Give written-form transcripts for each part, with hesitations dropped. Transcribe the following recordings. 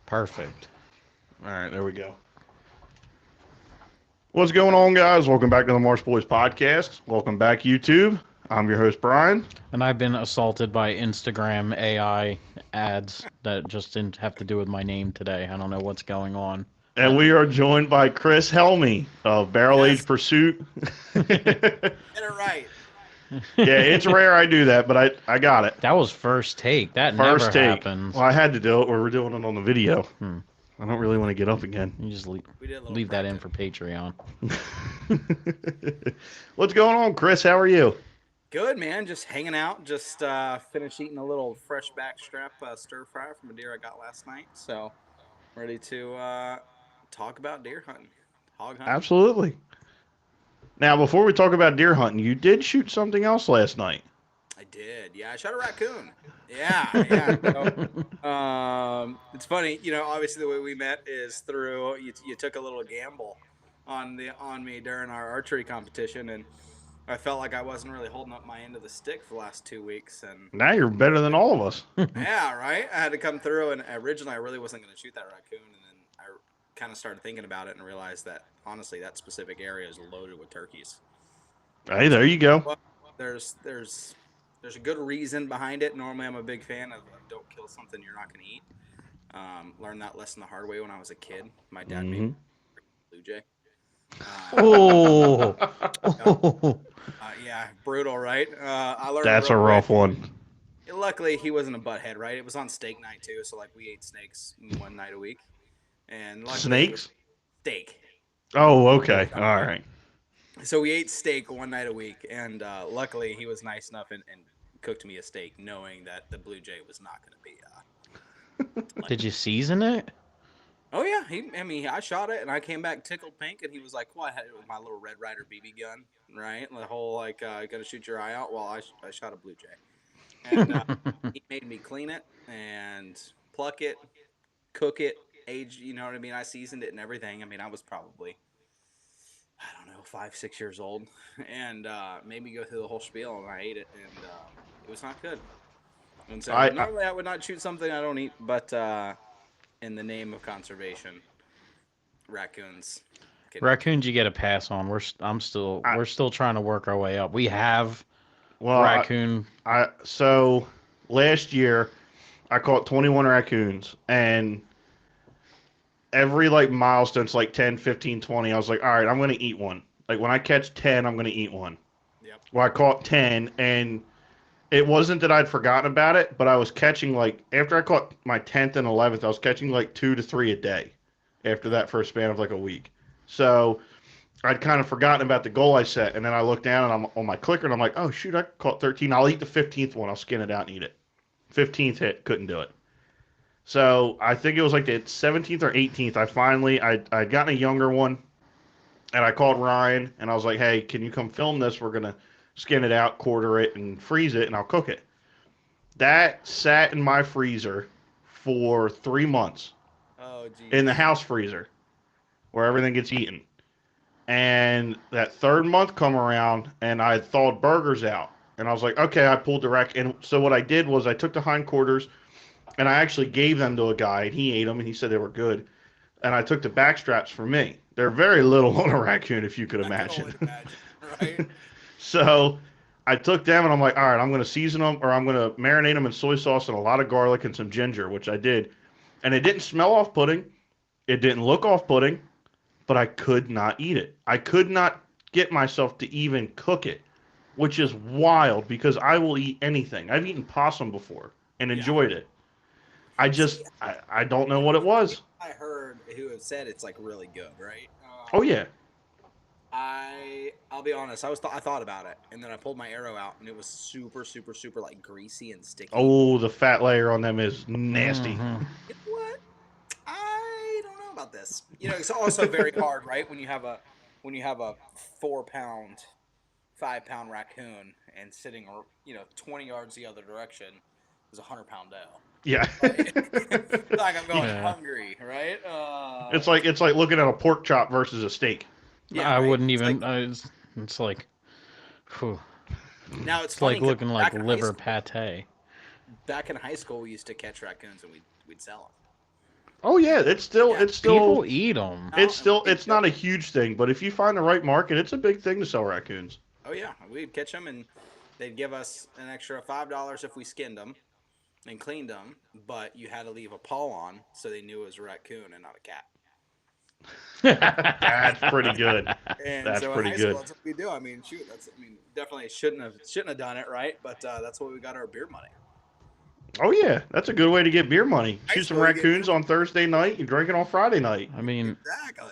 Perfect. All right, there we go. What's going on, guys? Welcome back to the Marsh Boys podcast. Welcome back, YouTube. I'm your host, Brian. And I've been assaulted by Instagram AI ads that just didn't have to do with my name today. I don't know what's going on. And we are joined by Chris Helmly of Barrel Age Yes, Pursuit. Yeah, get it right. it's rare I do that, but I got it. That was first take. That never First take. happens. Well, I had to do it, or we're doing it on the video. Hmm. I don't really want to get up again. You just We did a little leave that in practice. for Patreon. What's going on, Chris? How are you? Good, man. Just hanging out. Just finished eating a little fresh backstrap stir fry from a deer I got last night. So ready to talk about deer hunting, hog hunting. Absolutely. Now, before we talk about deer hunting, you did shoot something else last night. I did. Yeah, I shot a raccoon. Yeah. It's funny. Obviously the way we met is through you took a little gamble on me during our archery competition, and I felt like I wasn't really holding up my end of the stick for the last 2 weeks, and Now you're better than all of us. yeah, right. I had to come through, and originally I really wasn't going to shoot that raccoon, and then I kind of started thinking about it and realized that honestly, that specific area is loaded with turkeys. Hey, there you go. Well, there's a good reason behind it. Normally, I'm a big fan of don't kill something you're not going to eat. Learned that lesson the hard way when I was a kid. My dad made me blue jay. Oh. Yeah, brutal, right? I learned That's a real rough quick. one. Luckily, he wasn't a butthead, right? It was on steak night too, so like we ate snakes one night a week, and luckily, Snakes? steak. Oh, okay. All right. So we ate steak one night a week, and luckily he was nice enough and cooked me a steak, knowing that the blue jay was not going to be. Did you season it? Oh yeah, I shot it, and I came back tickled pink, and he was like, "Well, I had it with my little Red Ryder BB gun, right? And the whole like, gonna shoot your eye out." Well, I shot a blue jay, and he made me clean it and pluck it, cook it, age. You know what I mean? I seasoned it and everything. I mean, I was probably, I don't know, 5, 6 years old, and made me go through the whole spiel, and I ate it, and it was not good. And so I normally I would not shoot something I don't eat, but in the name of conservation, raccoons. Raccoons, you get a pass on. We're still trying to work our way up. We have well, raccoon. so last year I caught 21 raccoons, and every like milestone, it's like 10, 15, 20. I was like, all right, I'm gonna eat one. Like when I catch 10, I'm gonna eat one. Yep. Well, I caught 10, and it wasn't that I'd forgotten about it, but I was catching like after I caught my 10th and 11th, I was catching like 2 to 3 a day after that first span of like a week. So I'd kind of forgotten about the goal I set, and then I looked down and I'm on my clicker and I'm like, oh shoot, I caught 13. I'll eat the 15th one. I'll skin it out and eat it. 15th hit, couldn't do it. So I think it was like the 17th or 18th. I'd gotten a younger one, and I called Ryan and I was like, hey, can you come film this? We're gonna skin it out, quarter it, and freeze it, and I'll cook it. That sat in my freezer for 3 months Oh, geez. in the house freezer where everything gets eaten. And that third month come around, and I had thawed burgers out. And I was like, okay, I pulled the rack. And so what I did was I took the hindquarters, and I actually gave them to a guy, and he ate them, and he said they were good. And I took the back straps for me. They're very little on a raccoon, if you could I can only imagine. imagine, right? So I took them, and I'm like, all right, I'm going to season them, or I'm going to marinate them in soy sauce and a lot of garlic and some ginger, which I did. And it didn't smell off-putting. It didn't look off-putting, but I could not eat it. I could not get myself to even cook it, which is wild because I will eat anything. I've eaten possum before and Yeah. enjoyed it. I just, See, I don't know what it was. I heard who have said it's like really good, right? Oh, yeah. I'll be honest. I thought about it, and then I pulled my arrow out, and it was super, super, super like greasy and sticky. Oh, the fat layer on them is nasty. Mhm. You know what? I don't know about this. It's also very hard, right? When you have a 4 pound, 5 pound raccoon and sitting 20 yards the other direction is 100 pound doe. Yeah. Like I'm going Yeah. hungry, right? It's like looking at a pork chop versus a steak. Yeah, I right? wouldn't It's even. like- it's like, whew. now it's It's like funny 'cause looking like back in high liver school- pate. back in high school, we used to catch raccoons and we'd sell Oh yeah, it's still Yeah. it's still People eat them. them. it's not a huge thing, but if you find the right market, it's a big thing to sell raccoons. Oh yeah, we'd catch them and they'd give us an extra $5 if we skinned them and cleaned them, but you had to leave a paw on so they knew it was a raccoon and not a cat. That's pretty good. And That's so in pretty high good. school, that's what we do. I mean, shoot, definitely shouldn't have done it, right? But that's what we got our beer money. Oh yeah, that's a good way to get beer money. High Shoot some school, you get raccoons beer on Thursday night, you drink it on Friday night. I mean, Exactly.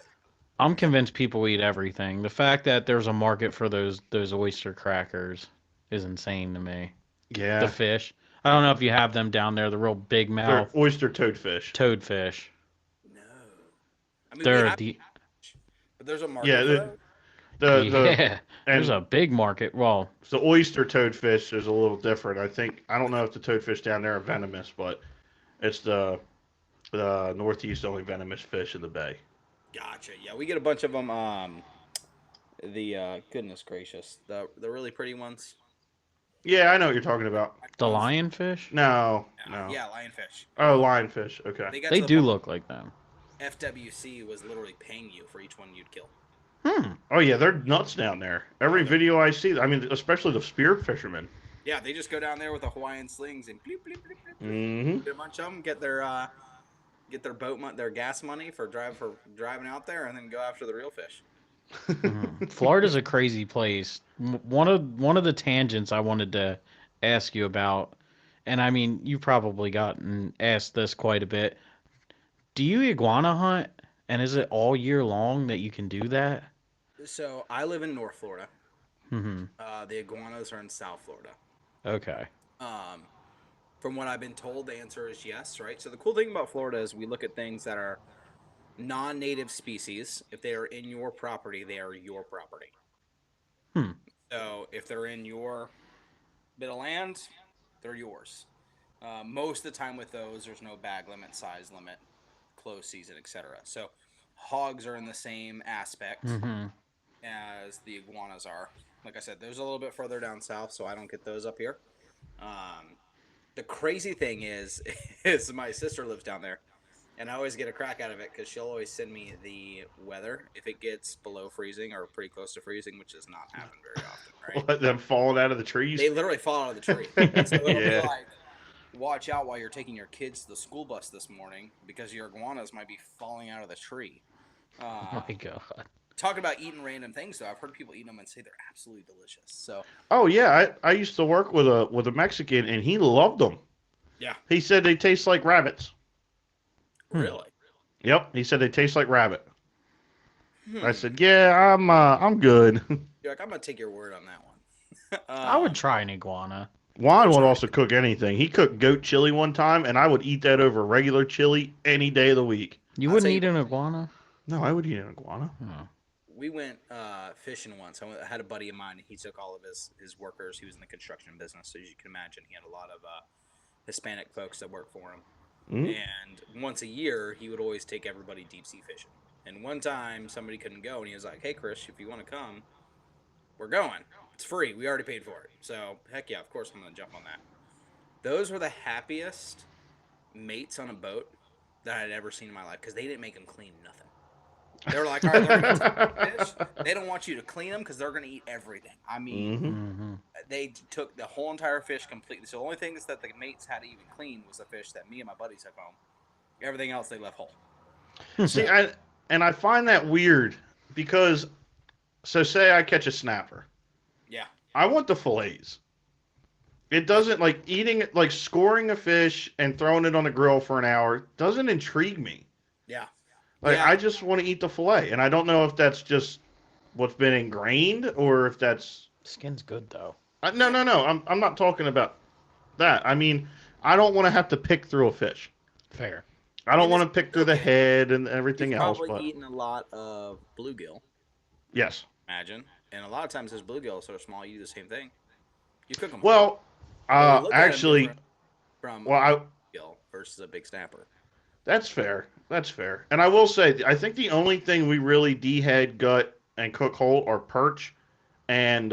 I'm convinced people eat everything. The fact that there's a market for those oyster crackers is insane to me. The Yeah, fish. I don't know if you have them down there, the real big they're mouth oyster toadfish. toadfish. No. I mean, we They're have, the but there's a market Yeah, for those. the yeah. There's and a big market. Well, the oyster toadfish is a little different. I don't know if the toadfish down there are venomous, but it's the northeast only venomous fish in the bay. Gotcha. Yeah, we get a bunch of them. Goodness gracious, the really pretty ones. Yeah, I know what you're talking about. the lionfish, No, no. Yeah, lionfish. Oh, lionfish. Okay. They got they to the do point look like them. FWC was literally paying you for each one you'd kill. Oh yeah, they're nuts down there. Every video I see, I mean, especially the spear fishermen. Yeah, they just go down there with the Hawaiian slings and bleep, bleep, bleep, bleep, bleep. Mm-hmm. Get a bunch of them, get their their gas money for driving out there, and then go after the real fish. Florida's a crazy place. One of the tangents I wanted to ask you about, and I mean, you've probably gotten asked this quite a bit. Do you iguana hunt? And is it all year long that you can do that? So I live in North Florida. Hmm. The iguanas are in South Florida. Okay. Um, from what I've been told, the answer is yes, right? So the cool thing about Florida is we look at things that are non-native species. If they are in your property, they are your property. Hmm. So if they're in your bit of land, they're yours. Most of the time with those, there's no bag limit, size limit, close season, etc. So hogs are in the same aspect Hmm. as the iguanas are. Like I said, there's a little bit further down south, so I don't get those up here. The crazy thing is, is my sister lives down there, and I always get a crack out of it because she'll always send me the weather if it gets below freezing or pretty close to freezing, which does not happen very often, right? Let them falling out of the trees. They literally fall out of the tree. And so it'll be Yeah. like, watch out while you're taking your kids to the school bus this morning because your iguanas might be falling out of the tree. Oh my God. Talking about eating random things, though, I've heard people eat them and say they're absolutely delicious. So Oh yeah, I used to work with a Mexican, and he loved them. yeah, He said they taste like rabbits. really. Yep, he said they taste like rabbit. Hmm. I said, yeah, I'm good. You're like, I'm gonna take your word on that one. I would try an iguana. Juan would also cook anything. He cooked goat chili one time, and I would eat that over regular chili any day of the week. You I'll wouldn't tell you- eat an iguana? No, I would eat an iguana. Oh. We went fishing once. I had a buddy of mine. He took all of his workers. He was in the construction business, so as you can imagine, he had a lot of Hispanic folks that work for him. Mm. And once a year, he would always take everybody deep sea fishing. And one time, somebody couldn't go, and he was like, "Hey, Chris, if you want to come, we're going. It's free. We already paid for it. So heck yeah, of course I'm gonna jump on that." Those were the happiest mates on a boat that I'd ever seen in my life because they didn't make them clean nothing. They were like, all right, they're going to take the fish. They don't want you to clean them because they're going to eat everything. I mean, Hmm. they took the whole entire fish completely. So the only things that the mates had to even clean was the fish that me and my buddies took home. Everything else they left whole. See, I find that weird because, so say I catch a snapper, Yeah. I want the fillets. It doesn't like eating it, like scoring a fish and throwing it on the grill for an hour doesn't intrigue me. Yeah. Like Yeah. I just want to eat the fillet, and I don't know if that's just what's been ingrained or if that's Skin's good though. no. I'm not talking about that. I mean, I don't want to have to pick through a fish. Fair. I don't And want to it's pick through the okay. head and everything You've else. probably But eaten a lot of bluegill, yes, imagine. And a lot of times those bluegills are so small, you do the same thing. You cook them. well, Well, you look at 'em actually, different from well, a bluegill versus a big snapper. that's fair. That's fair. And I will say, I think the only thing we really dehead, gut, and cook whole are perch and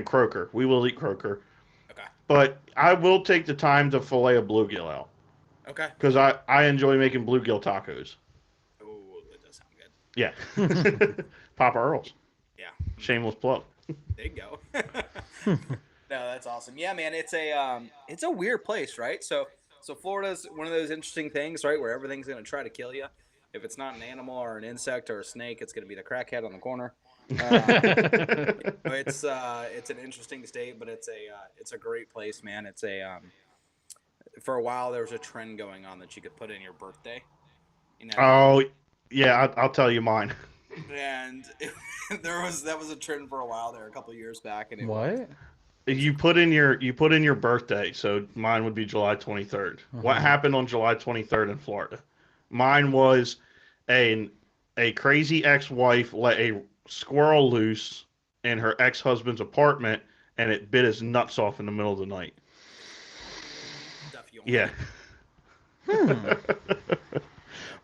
croaker. We will eat croaker. Okay. but I will take the time to fillet a bluegill out Okay. because I enjoy making bluegill tacos. Oh, that does sound good. Yeah, Papa Earl's. Yeah. Okay. Shameless plug. There you go. No, that's awesome. Yeah, man, it's a weird place, right? So Florida's one of those interesting things, right, where everything's gonna try to kill you. If it's not an animal or an insect or a snake, it's gonna be the crackhead on the corner. It's an interesting state, but it's a great place, man. It's a For a while there was a trend going on that you could put in your birthday, if you Oh, yeah, I'll tell you mine. and that was a trend for a while there a couple years back, and it was What? You put in your birthday, so mine would be July 23rd. What Uh-huh. happened on July 23rd in Florida? Mine was a a crazy ex-wife let a squirrel loose in her ex-husband's apartment, and it bit his nuts off in the middle of the night. stuff you don't want Yeah. to. Hmm. Yeah,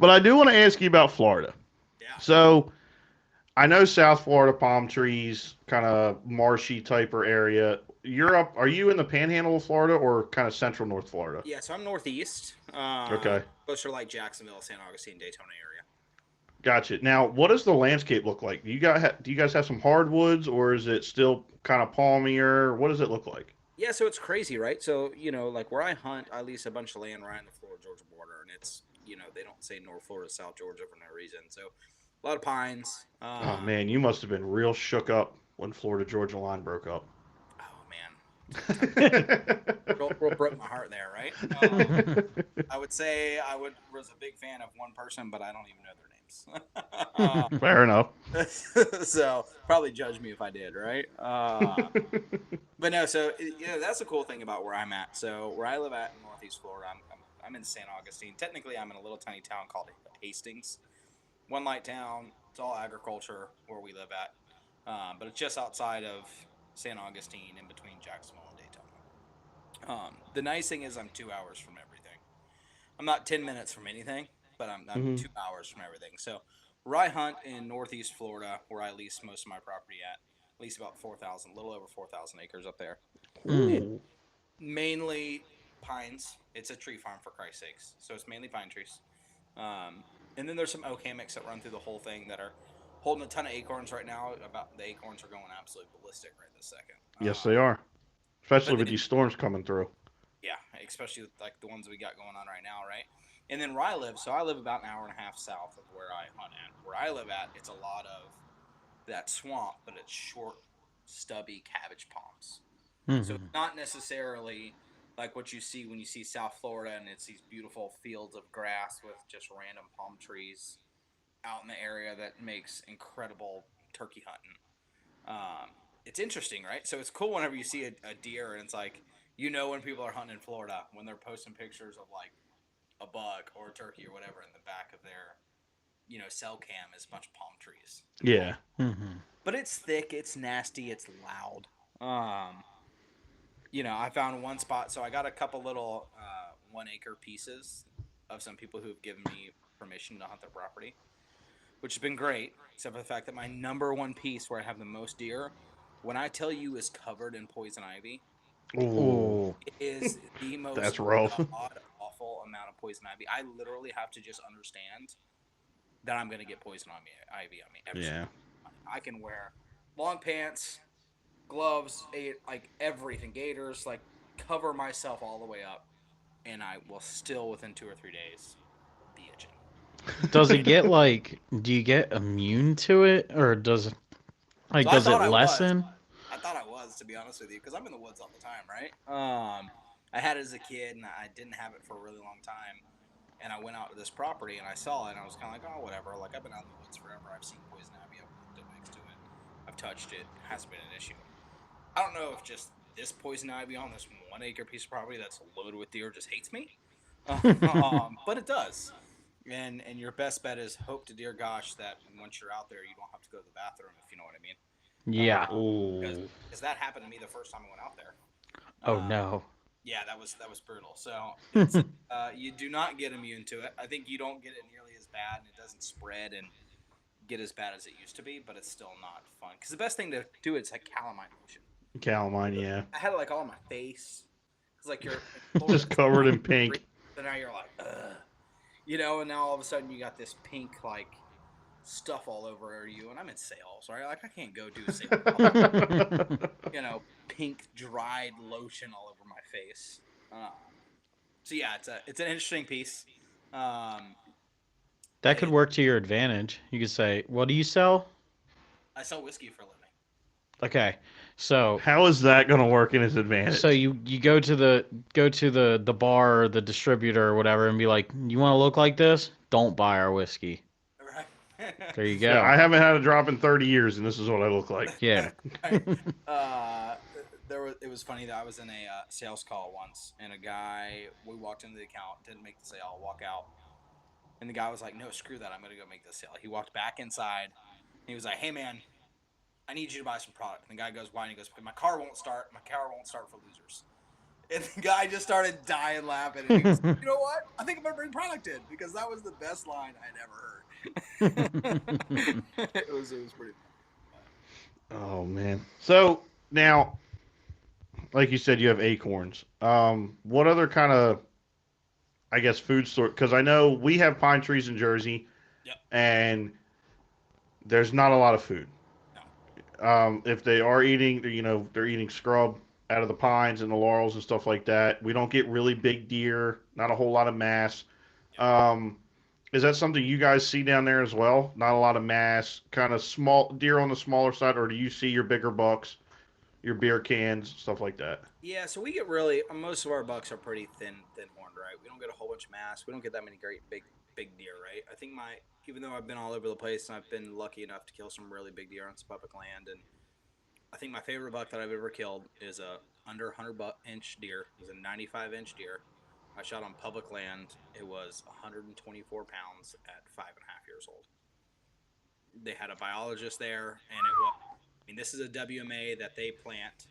But I do want to ask you about Florida. yeah, So I know South Florida palm trees, kind of marshy type or area. You're up. Are you in the Panhandle of Florida or kind of Central North Florida? yeah. So I'm northeast, Okay, closer to like Jacksonville, San Augustine, Daytona area. gotcha. Now, what does the landscape look like? Do you guys have some hardwoods, or is it still kind of palmier? What does it look like? Yeah, so it's crazy, right? So like where I hunt, I lease a bunch of land right on the Florida Georgia border, and it's they don't say North Florida, South Georgia for no reason. So a lot of pines. Oh man, you must have been real shook up when Florida Georgia line broke up. Oh man, real broke my heart there, right? I would say was a big fan of one person, but I don't even know their names. Fair enough. So probably judge me if I did, right? But no, so that's the cool thing about where I'm at. So where I live at in Northeast Florida, I'm in San Augustine. Technically, I'm in a little tiny town called Hastings, one light town. It's all agriculture where we live at, but it's just outside of San Augustine, in between Jacksonville and Daytona. The nice thing is I'm 2 hours from everything. I'm not 10 minutes from anything, but I'm Hmm. 2 hours from everything. So where I hunt in Northeast Florida, where I lease most of my property at least about 4,000, a little over 4,000 acres up there. Hmm. It Ooh. mainly pines. It's a tree farm for Christ's sakes, so it's mainly pine trees. Um, and then there's some oak hammocks that run through the whole thing that are holding a ton of acorns right now. About the acorns are going absolutely ballistic right this second. Yes, they are. Especially But with then these storms coming through. Yeah, especially like the ones we got going on right now, right? And then where I live, so I live about an hour and a half south of where I hunt at. Where I live at, it's a lot of that swamp, but it's short, stubby cabbage palms. So it's Hmm. not necessarily like what you see when you see South Florida and it's these beautiful fields of grass with just random palm trees out in the area that makes incredible turkey hunting. It's interesting, right? So it's cool whenever you see a deer and it's like, when people are hunting in Florida when they're posting pictures of like a buck or a turkey or whatever in the back of their, cell cam is a bunch of palm trees. Yeah. Hmm. But it's thick, it's nasty, it's loud. Um, I found one spot, so I got a couple little 1 acre pieces of some people who've given me permission to hunt their property, which has been great, except for the fact that my number one piece where I have the most deer, when I tell you is covered in poison ivy, Ooh. Oh. it is the most That's rough. god awful amount of poison ivy. I literally have to just understand that I'm gonna get ivy on me every single Yeah. time. I can wear long pants, gloves, like everything, gaiters, like cover myself all the way up, and I will still within 2 or 3 days be itching. Does it And get like? Do you get immune to it, or so I does it thought I was. lessen? I thought I was, to be honest with you, because I'm in the woods all the time, right? I had it as a kid, and I didn't have it for a really long time. And I went out to this property, and I saw it, and I was kind of like, oh, whatever. Like, I've been out in the woods forever. I've seen poison ivy. I've looked up next to it. I've touched it. It hasn't been an issue. I don't know if just this poison ivy on this 1 acre piece of property that's loaded with deer just hates me, but it does. And your best bet is hope to dear gosh that once you're out there, you don't have to go to the bathroom, if you know what I mean. Yeah. Because Ooh. that happened to me the first time I went out there. Oh Uh, no. yeah, that was brutal. So it's you do not get immune to it. I think you don't get it nearly as bad, and it doesn't spread and get as bad as it used to be, but it's still not fun. Because the best thing to do is like calamine lotion. Calamine, yeah. I had it like all on my face. Because like you're in Florida, Just it's like covered in 103, pink. so now you're like, ugh. You know, and now all of a sudden you got this pink like stuff all over you, and I'm in sales, right? Like I can't go do sales, you know, pink dried lotion all over my face. Um, so yeah, it's an interesting piece. Um, That could it, work to your advantage. You could say, "What do you sell?" I sell whiskey for a living. Okay, so How is that going to work in his so advantage? you go to the bar or the distributor or whatever and be like, "You want to look like this? Don't buy our whiskey." Right. There you Yeah, go. I haven't had a drop in 30 years, and this is what I look like. Yeah. Right. Uh, it was funny that I was in a sales call once, and a guy we walked into the account, didn't make the sale, walk out, and the guy was like, "No, screw that, I'm gonna go make the sale." He walked back inside, and he was like, "Hey man, I need you to buy some product." And the guy goes, "Why?" And he goes, "My car won't start. My car won't start for losers." And the guy just started dying laughing, and he was, "You know what? I think I'm gonna bring product in because that was the best line I'd ever heard." It was pretty funny. Oh man. So now, like you said, you have acorns. What other kind of, I guess, food store? Because I know we have pine trees in Jersey, Yep. and there's not a lot of food. No. If they are eating, they're eating scrub out of the pines and the laurels and stuff like that. We don't get really big deer, not a whole lot of mass. Yep. Um, is that something you guys see down there as well? Not a lot of mass, kind of small deer on the smaller side, or do you see your bigger bucks, your beer cans, stuff like that? Yeah, so we get really most of our bucks are pretty thin horned, right? We don't get a whole bunch of mass. We don't get that many great big deer, right? I think my even though I've been all over the place and I've been lucky enough to kill some really big deer on some public land, and I think my favorite buck that I've ever killed is a under 100-inch deer. It was a 95-inch deer. I shot on public land. It was 124 pounds at 5.5 years old. They had a biologist there, and it was. I mean, this is a WMA that they plant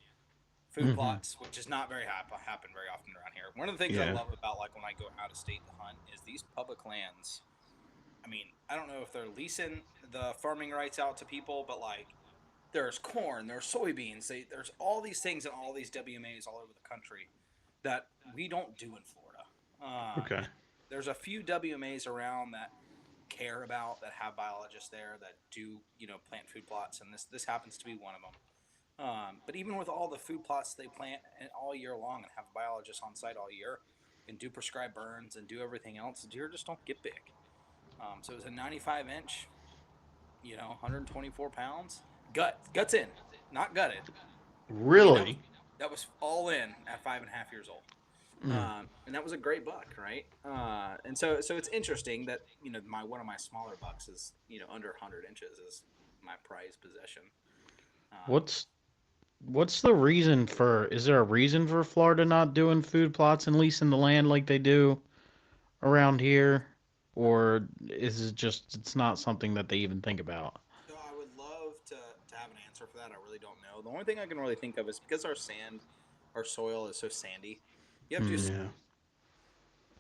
food Mhm. plots, which is not very happen very often around here. One of the things I Yeah. love about like when I go out of state to hunt is these public lands. I mean, I don't know if they're leasing the farming rights out to people, but like there's corn, there's soybeans, there's all these things in all these WMAs all over the country that we don't do in Florida. Okay. There's a few WMAs around that care about that have biologists there that do plant food plots, and this happens to be one of them. But even with all the food plots they plant all year long and have biologists on site all year and do prescribed burns and do everything else, deer just don't get big. So it was a 95-inch, 124 pounds, guts in, not gutted. I mean Really? that was all in at 5.5 years old. Mm. And that was a great buck, right? And so it's interesting that my one of my smaller bucks is under 100 inches is my prized possession. Um, What's what's the reason for? Is there a reason for Florida not doing food plots and leasing the land like they do around here, or is it just it's not something that they even think about? So I would love to have an answer for that. I really don't know. The only thing I can really think of is because our soil is so sandy. You have to do, Mm. Yeah.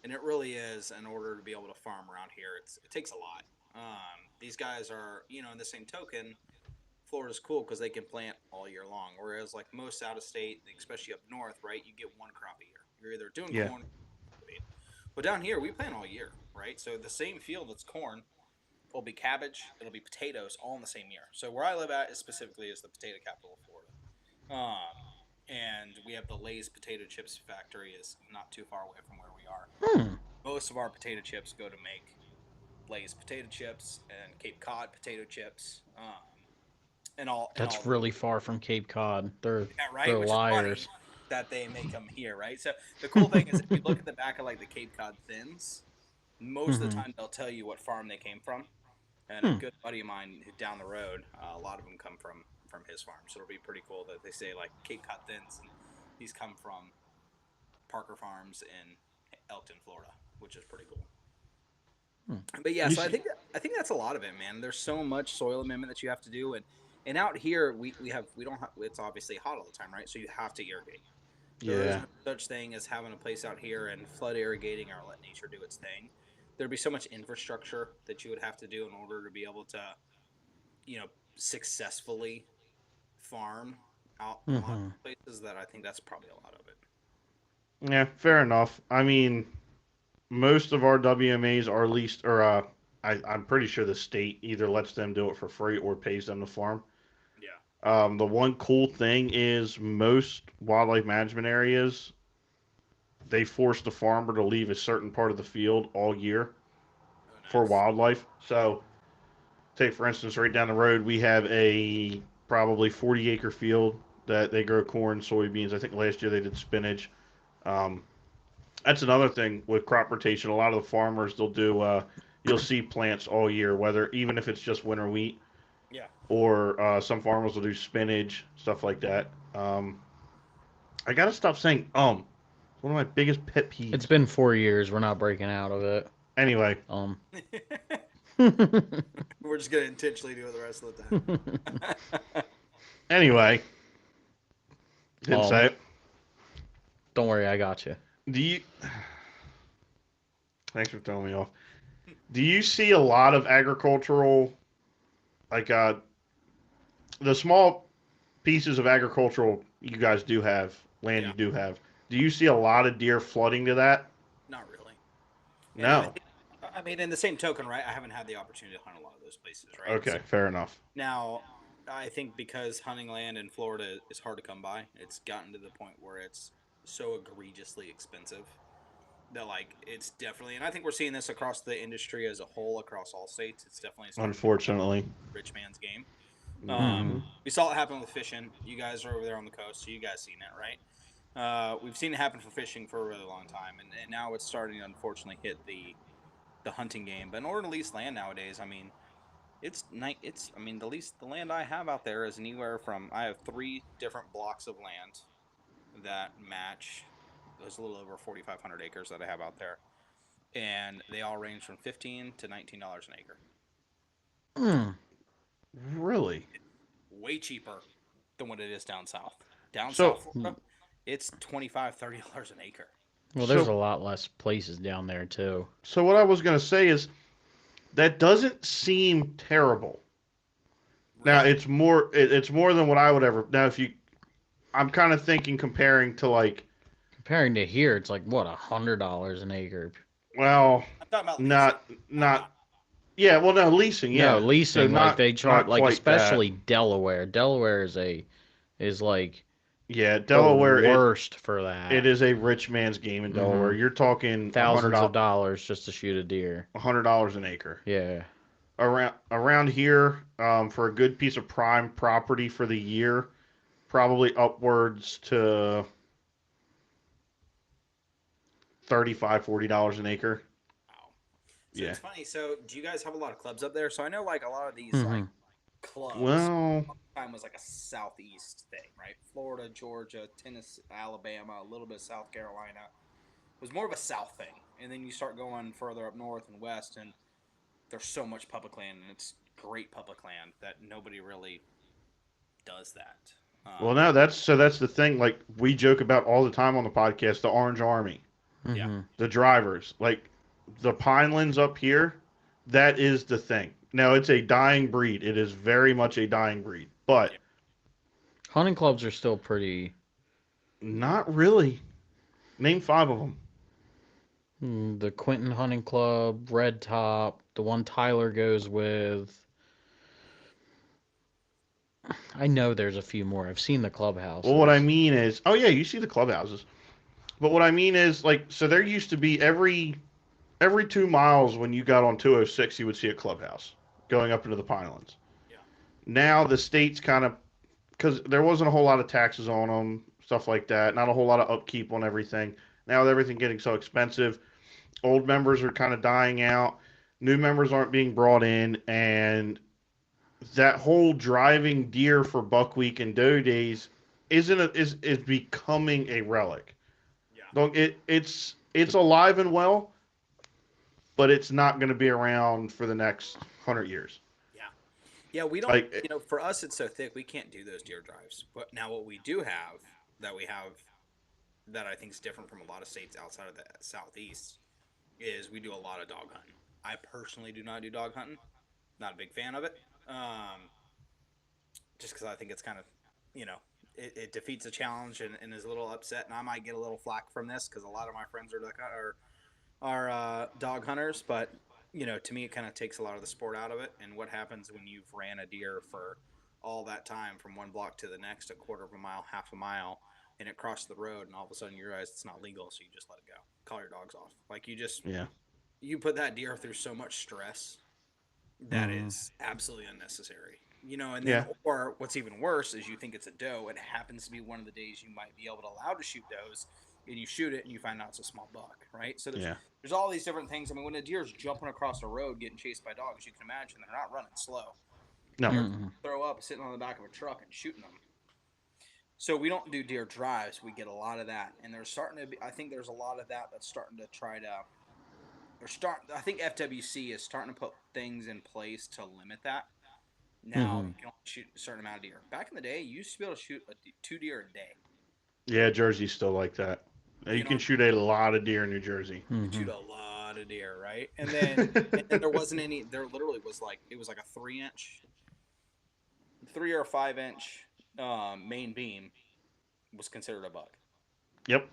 and it really is in order to be able to farm around here. It takes a lot. These guys are, in the same token, Florida's cool because they can plant all year long. Whereas like most out of state, especially up north, right, you get one crop a year. You're either doing Yeah. corn, or bean. But down here we plant all year, right? So the same field that's corn it'll be cabbage, it'll be potatoes, all in the same year. So where I live at is specifically is the potato capital of Florida, and we have the Lay's potato chips factory is not too far away from where we are. Hmm. Most of our potato chips go to make Lay's potato chips and Cape Cod potato chips, and all That's the really far from Cape Cod. They're yeah, right, they're which is funny liars. that they make them here, right? So the cool thing is if you look at the back of like the Cape Cod thins, most of the Hmm. time they'll tell you what farm they came from. And a Hmm. good buddy of mine down the road, a lot of them come from his farm. So it'll be pretty cool that they say like Cape Cod thins, and these come from Parker Farms in Elkton, Florida, which is pretty cool. Hmm. But yeah, You so see, I think that's a lot of it, man. There's so much soil amendment that you have to do, and out here we don't have, it's obviously hot all the time, right? So you have to irrigate. There is yeah. no such thing as having a place out here and flood irrigating or let nature do its thing. There'd be so much infrastructure that you would have to do in order to be able to successfully farm out in a lot Hmm. of places that I think that's probably a lot of it. Yeah, fair enough. I mean, most of our WMAs are leased, or I'm pretty sure the state either lets them do it for free or pays them to farm. Yeah. The one cool thing is most wildlife management areas, they force the farmer to leave a certain part of the field all year Oh, for nice. wildlife. So, take for instance, right down the road, we have a probably 40-acre field that they grow corn, soybeans. I think last year they did spinach. Um, that's another thing with crop rotation. A lot of the farmers they'll do. You'll see plants all year, whether even if it's just winter wheat, Yeah. or some farmers will do spinach, stuff like that. I gotta stop saying It's one of my biggest pet It's peeves. been 4 years. We're not breaking out of it. Anyway, Um. We're just gonna intentionally do it the rest of the time. anyway, didn't um. say it. Don't worry, I got you. Do you? Thanks for throwing me off. Do you see a lot of agricultural, like the small pieces of agricultural you guys do have, land Yeah. you do have? Do you see a lot of deer flooding to that? Not really. And No. I mean, in the same token, right? I haven't had the opportunity to hunt a lot of those places, right? So Okay, fair enough. now, I think because hunting land in Florida is hard to come by, it's gotten to the point where it's so egregiously expensive that like it's definitely, and I think we're seeing this across the industry as a whole, across all states. It's definitely starting to become Unfortunately. rich man's game. Hmm. We saw it happen with fishing. You guys are over there on the coast, so you guys seen it, right? We've seen it happen for fishing for a really long time, and now it's starting to unfortunately hit the hunting game. But in order to lease land nowadays, I mean, it's night. It's I mean, the land I have out there is anywhere from I have three different blocks of land that match. There's a little over 4,500 acres that I have out there, and they all range from $15 to $19 an acre. Mm. Really? Way cheaper than what it is down south. Down So, south Florida, it's $25-$30 an acre. Well, there's a so, lot less places down there too. so what I was gonna say is that doesn't seem terrible. Now Really? it's more than what I would ever. Now if you, I'm kind of thinking comparing to like, Comparing to here, it's like what $100 an acre. well, I'm talking about leasing, not not not buying. yeah, well no leasing, No, yeah. So leasing like they charge not like quite that. especially Delaware. Delaware is like Yeah, the Delaware worst for it that. is a rich man's game in Delaware. Hmm. You're talking a hundred Thousands of dollars just to shoot a deer. $100 an acre. Yeah. Around here, for a good piece of prime property for the year, probably upwards to 35 $40 an acre. Wow. So Yeah. it's funny. So do you guys have a lot of clubs up there? So I know like a lot of these like Hmm. clubs Well, time was like a southeast thing, right? Florida, Georgia, Tennessee, Alabama, a little bit of South Carolina. It was more of a south thing. And then you start going further up north and west and there's so much public land and it's great public land that nobody really does that. well, no, that's the thing. Like we joke about all the time on the podcast, the Orange Army, Yeah. Hmm. the drivers, like the Pinelands up here. That is the thing. Now it's a dying breed. It is very much a dying breed, but Yeah. Hunting clubs are still pretty. not really. Name five of them. The Quentin Hunting Club, Red Top, the one Tyler goes with. I know there's a few more. I've seen the Well, what I clubhouses. mean is, oh yeah, you see the clubhouses. But what I mean is, like, so there used to be every 2 miles when you got on 206, you would see a clubhouse going up into the Pinelands. Yeah. Now the state's kind of because there wasn't a whole lot of taxes on them, stuff like that. Not a whole lot of upkeep on everything. Now with everything getting so expensive, old members are kind of dying out. New members aren't being brought in, and that whole driving deer for buck week and doe days is becoming a relic. Yeah. Don't it's alive and well, but it's not going to be around for the next 100 years. Yeah. Yeah, we don't, Like for us, it's so thick, we can't do those deer drives. But now, what we do have that we have that I think is different from a lot of states outside of the southeast is we do a lot of dog hunting. I personally do not do dog hunting. Not a big fan of it. Just because I think it's kind of, you know, it defeats the challenge and is a little upset. And I might get a little flack from this because a lot of my friends are dog hunters, but to me, it kind of takes a lot of the sport out of it. And what happens when you've ran a deer for all that time from one block to the next, a quarter of a mile, half a mile, and it crossed the road, and all of a sudden you realize it's not legal, so you just let it go, call your dogs off. Like Yeah. you put that deer through so much stress that is absolutely unnecessary. And then, Yeah. or what's even worse is you think it's a doe. It happens to be one of the days you might be able to allow to shoot does, and you shoot it and you find out it's a small buck, right? So there's all these different things. I mean, when a deer's jumping across a road getting chased by dogs, you can imagine they're not running slow. No. They're throw up sitting on the back of a truck and shooting them. So we don't do deer drives. We get a lot of that, and there's starting to be. I think there's a lot of that that's starting to try to. I think FWC is starting to put things in place to limit that. Now you can only shoot a certain amount of deer. Back in the day, you used to be able to shoot 2 deer a day. Yeah, Jersey's still like that. You can shoot a lot of deer in New Jersey. You shoot a lot of deer, right? And then there wasn't any. There literally was it was like a 3-inch, 3 or 5-inch main beam was considered a buck. Yep.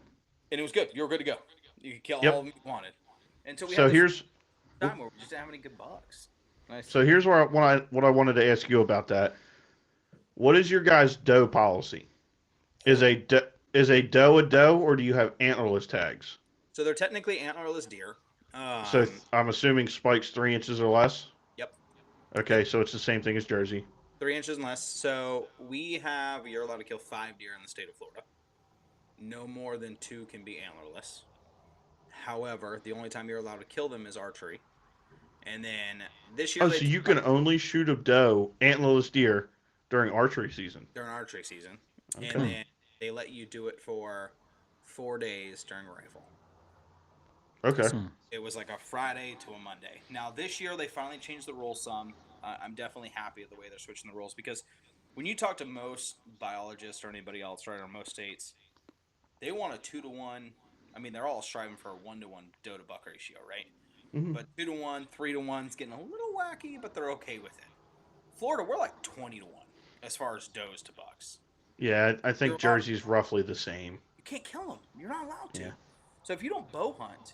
And it was good. You were good to go. You could kill all of them you wanted. And so we So had here's time where we just didn't have any good bucks. Nice. So here's what I wanted to ask you about that. What is your guys' doe policy? Is a doe a doe, or do you have antlerless tags? So they're technically antlerless deer. So I'm assuming spikes 3 inches or less. Yep. Okay, so it's the same thing as Jersey. 3 inches and less. So you're allowed to kill 5 deer in the state of Florida. No more than 2 can be antlerless. However, the only time you're allowed to kill them is archery. And then this year. Oh, so you can only shoot a doe, antlerless deer, during archery season. During archery season. Okay. And then they let you do it for 4 days during rifle. Okay. So it was like a Friday to a Monday. Now, this year, they finally changed the rules some. I'm definitely happy with the way they're switching the rules because when you talk to most biologists or anybody else, right, or most states, they want a 2-to-1. I mean, they're all striving for a 1-to-1 doe to buck ratio, right? Mm-hmm. But 2-to-1, 3-to-1 is getting a little wacky, but they're okay with it. Florida, we're like 20-to-1 as far as does to bucks. Yeah, I think Jersey's roughly the same. You can't kill them. You're not allowed to. Yeah. So if you don't bow hunt,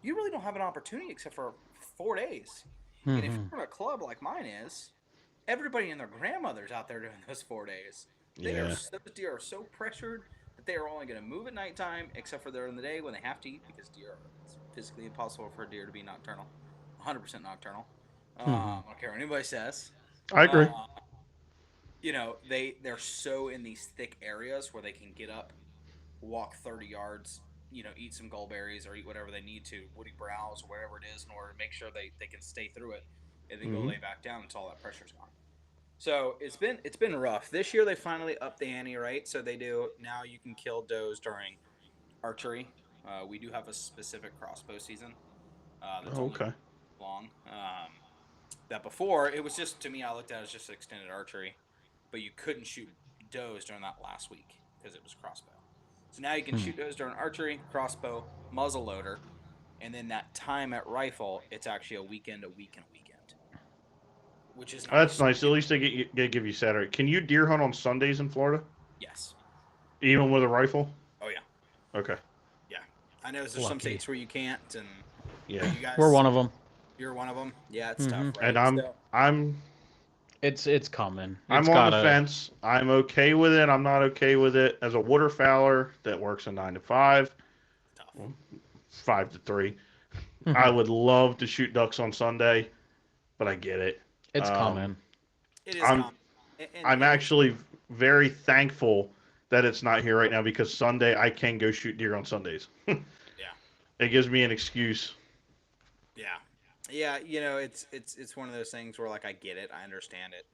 you really don't have an opportunity except for 4 days. And if you're in a club like mine is, everybody and their grandmother's out there doing those 4 days. Those deer are so pressured that they are only going to move at nighttime, except for during the day when they have to eat, because it's physically impossible for a deer to be nocturnal, 100% nocturnal. I don't care what anybody says. I agree. They're so in these thick areas where they can get up, walk 30 yards, eat some goldberries or eat whatever they need to, woody browse or whatever it is, in order to make sure they can stay through it, and then go lay back down until all that pressure's gone. So it's been rough. This year they finally upped the ante, right? So they do now. You can kill does during archery. We do have a specific crossbow season. That's only long. That before it was just, to me, I looked at it as just extended archery, but you couldn't shoot does during that last week because it was crossbow. So now you can shoot does during archery, crossbow, muzzle loader, and then that time at rifle, it's actually a weekend, which is nice. That's nice. At least they give you Saturday. Can you deer hunt on Sundays in Florida? Yes. Even with a rifle? Oh yeah. Okay. Yeah, I know there's some states where you can't, and yeah, you guys, we're one of them. You're one of them. Yeah, it's tough. Right? And I'm. It's coming. I'm on the fence. I'm okay with it. I'm not okay with it. As a waterfowler that works a 9 to 5, Tough. 5 to 3, I would love to shoot ducks on Sunday, but I get it. It's coming. It is coming. I'm actually very thankful that it's not here right now, because Sunday I can go shoot deer on Sundays. Yeah. It gives me an excuse. Yeah. Yeah, it's one of those things where, like, I get it, I understand it.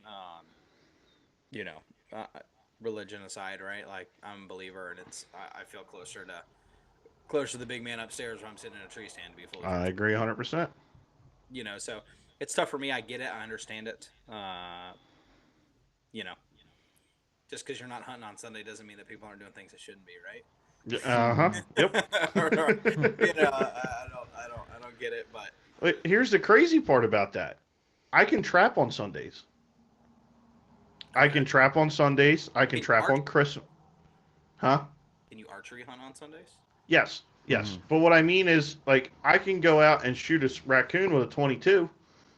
Religion aside, right? Like, I'm a believer, and I feel closer to the big man upstairs when I'm sitting in a tree stand, to be fully. I agree 100%. So it's tough for me. I get it. I understand it. Just because you're not hunting on Sunday doesn't mean that people aren't doing things that shouldn't be, right? Yep. I don't get it, but here's the crazy part about that. I can trap on Sundays. I can trap on Sundays. I can trap on Christmas. Huh? Can you archery hunt on Sundays? Yes, Hmm. yes. But what I mean is, like, I can go out and shoot a raccoon with a 22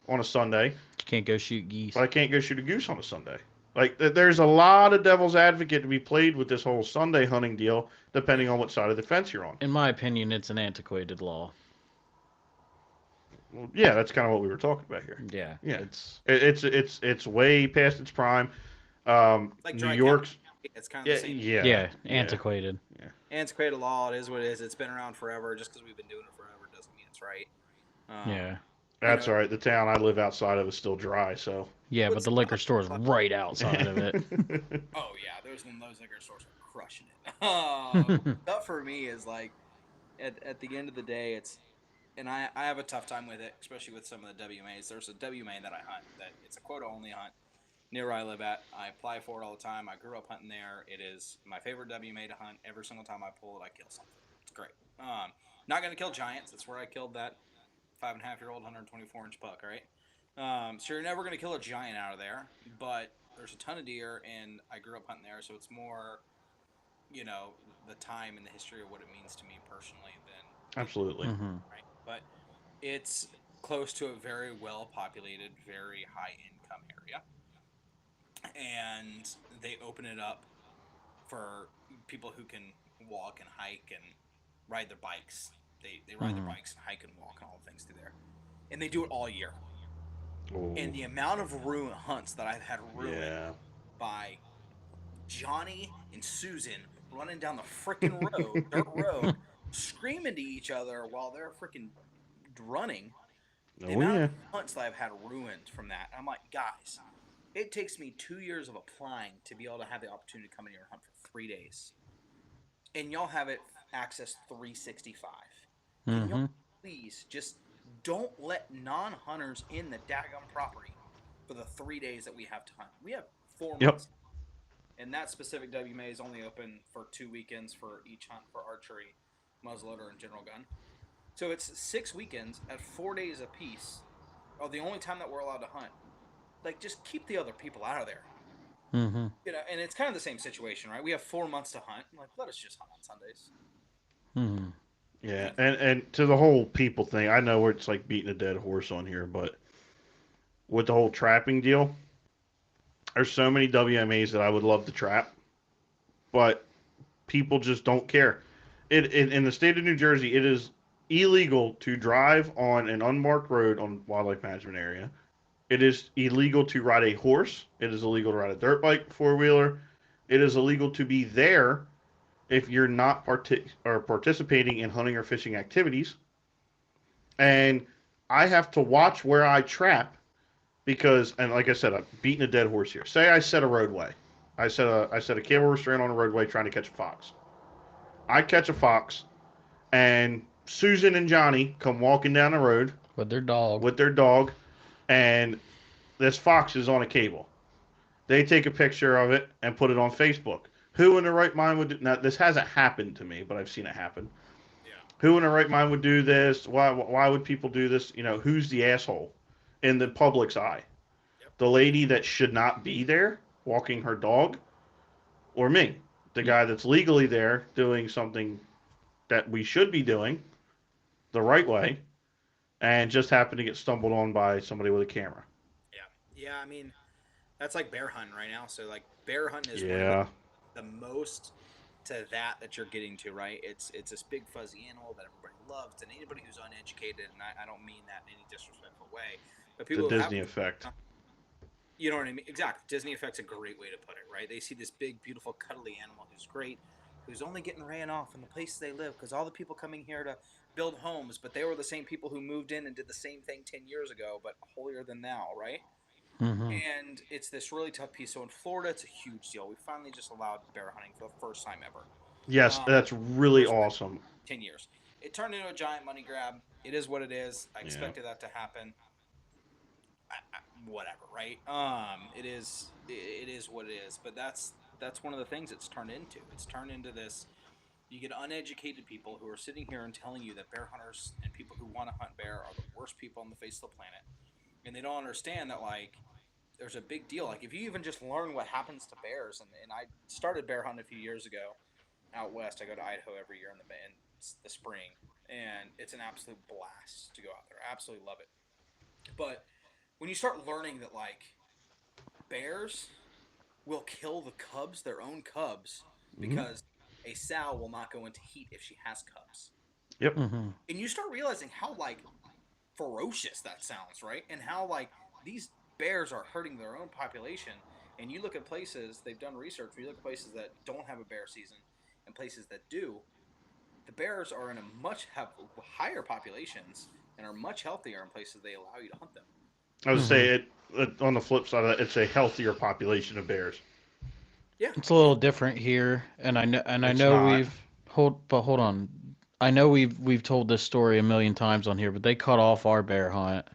on a Sunday, You can't go shoot but geese. I can't go shoot a goose on a Sunday. Like, there's a lot of devil's advocate to be played with this whole Sunday hunting deal, Yeah. depending on what side of the fence you're on. In my opinion, it's an antiquated law. Well, yeah, that's kind of what we were talking about here. Yeah, Yeah, it's it's way past its prime. Like New dry county. York's, It's kind of the yeah, same. yeah, yeah, yeah, antiquated. yeah. Antiquated law. It is what it is. It's been around forever. Just because we've been doing it forever doesn't mean it's right. Um, Yeah, you That's know, all right. The town I live outside of is still dry, so. yeah, but what's the liquor store is right outside of it. oh yeah, those liquor stores are crushing it. Tough for me is like at the end of the day, it's and I have a tough time with it, especially with some of the WMAs. There's a WMA that I hunt that it's a quota only hunt near where I live at. I apply for it all the time. I grew up hunting there. It is my favorite WMA to hunt. Every single time I pull it, I kill something. It's great. Not gonna kill giants. That's where I killed that 5.5-year-old 124-inch buck. Right. So you're never gonna kill a giant out of there, but there's a ton of deer, and I grew up hunting there, so it's more, the time and the history of what it means to me personally than Absolutely. Hmm. right. But it's close to a very well populated, very high income area, and they open it up for people who can walk and hike and ride their bikes. They ride their Hmm. bikes and hike and walk and all the things through there, and they do it all year. Oh, And the amount of ruin hunts that I've had ruined yeah. by Johnny and Susan running down the freaking road, dirt road, screaming to each other while they're freaking running. The Oh, amount of yeah. hunts that I've had ruined from that. I'm like, guys, it takes me 2 years of applying to be able to have the opportunity to come in here and hunt for 3 days. And y'all have it access 365. Can y'all Hmm. please just don't let non hunters in the daggum property for the 3 days that we have to hunt? We have four Yep. months, and that specific WMA is only open for 2 weekends for each hunt for archery, muzzleloader, and general gun. So it's 6 weekends at 4 days apiece are the only time that we're allowed to hunt. Like, just keep the other people out of there. Hmm. And it's kind of the same situation, right? We have 4 months to hunt. Like, let us just hunt on Sundays. Hmm. Yeah, And and to the whole people thing, I know it's like beating a dead horse on here, but with the whole trapping deal, there's so many WMAs that I would love to trap, but people just don't care. In the state of New Jersey, it is illegal to drive on an unmarked road on wildlife management area. It is illegal to ride a horse. It is illegal to ride a dirt bike, four wheeler. It is illegal to be there if you're not participating in hunting or fishing activities. And I have to watch where I trap because, and like I said, I'm beating a dead horse here. Say I set a roadway. I set a cable restraint on a roadway trying to catch a fox. I catch a fox, and Susan and Johnny come walking down the road With their dog. with their dog, and this fox is on a cable. They take a picture of it and put it on Facebook. Who in their right mind would do, now this hasn't happened to me, but I've seen it happen. yeah, Who in their right mind would do this? Why would people do this? Who's the asshole in the public's eye? yep, The lady that should not be there walking her dog, or me, the Y- guy that's legally there doing something that we should be doing the right way, and just happened to get stumbled on by somebody with a camera. yeah, yeah. I mean, that's like bear hunting right now. So like bear hunting is one of Yeah, the most to that you're getting to, right? It's this big fuzzy animal that everybody loves, and anybody who's uneducated, and I don't mean that in any disrespectful way, but the people who have, Disney effect. you know what I mean? Exactly. Disney effect's a great way to put it, right? They see this big, beautiful, cuddly animal who's great, who's only getting ran off in the places they live because all the people coming here to build homes, but they were the same people who moved in and did the same thing 10 years ago, but holier than thou, right? Hmm. And it's this really tough piece. So in Florida, it's a huge deal. We finally just allowed bear hunting for the first time ever. Yes, Um, that's really First time awesome. in 10 years. It turned into a giant money grab. It is what it is. I Yeah. expected that to happen. Whatever, right? It is what it is. But that's one of the things it's turned into. It's turned into this. You get uneducated people who are sitting here and telling you that bear hunters and people who want to hunt bear are the worst people on the face of the planet, and they don't understand that like there's a big deal. Like if you even just learn what happens to bears, and I started bear hunting a few years ago, out west. I go to Idaho every year in the spring, and it's an absolute blast to go out there. I absolutely love it. But when you start learning that like bears will kill the cubs, their own cubs, Hmm. because a sow will not go into heat if she has cubs, Yep. Mm-hmm. and you start realizing how like ferocious that sounds, right? And how like these bears are hurting their own population. And you look at places they've done research. You look at places that don't have a bear season and places that do. The bears are in a much have higher populations and are much healthier in places they allow you to hunt them. I would Mm-hmm. say it on the flip side of that, it's a healthier population of bears. Yeah, It's a yeah, little different here, and I It's know not. hold on. I know we've told this story a million times on here, but they cut off our bear hunt.